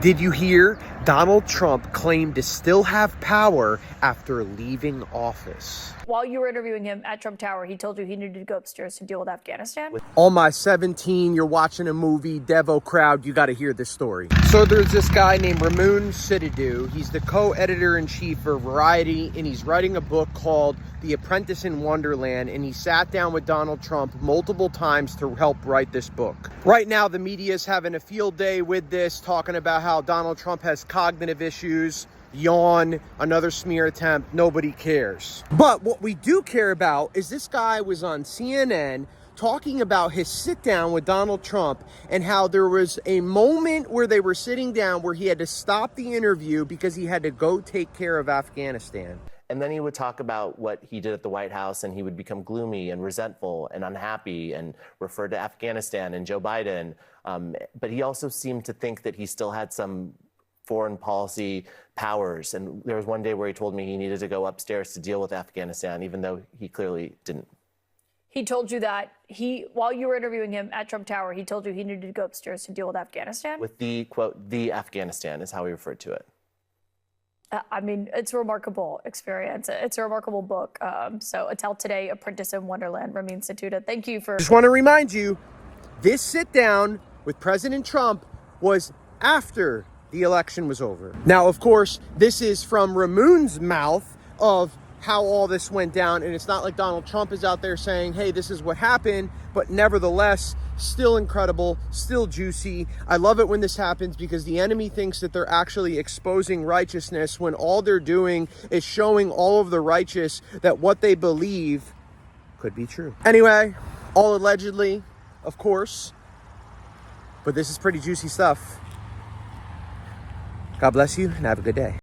Did you hear? Donald Trump claimed to still have power after leaving office. While you were interviewing him at Trump Tower, he told you he needed to go upstairs to deal with Afghanistan? On my 17, you're watching a movie, Devo crowd, you got to hear this story. So there's this guy named Ramoon Sididou. He's the co-editor-in-chief for Variety, and he's writing a book called The Apprentice in Wonderland, and he sat down with Donald Trump multiple times to help write this book. Right now, the media is having a field day with this, talking about how Donald Trump has cognitive issues. Yawn, another smear attempt, nobody cares. But what we do care about is this guy was on CNN talking about his sit down with Donald Trump and how there was a moment where they were sitting down where he had to stop the interview because he had to go take care of Afghanistan. And then he would talk about what he did at the White House, and he would become gloomy and resentful and unhappy and refer to Afghanistan and Joe Biden. But he also seemed to think that he still had some foreign policy powers. And there was one day where he told me he needed to go upstairs to deal with Afghanistan, even though he clearly didn't. He told you that while you were interviewing him at Trump Tower, he told you he needed to go upstairs to deal with Afghanistan? With the, quote, the Afghanistan is how he referred to it. I mean, it's a remarkable experience. It's a remarkable book. So Until Today, Apprentice in Wonderland, Ramin Situda. Thank you for... Just want to remind you, this sit down with President Trump was after the election was over. Now, of course, this is from Ramoon's mouth of how all this went down, and it's not like Donald Trump is out there saying, hey, this is what happened, but nevertheless, still incredible, still juicy. I love it when this happens because the enemy thinks that they're actually exposing righteousness when all they're doing is showing all of the righteous that what they believe could be true. Anyway, all allegedly, of course, but this is pretty juicy stuff. God bless you and have a good day.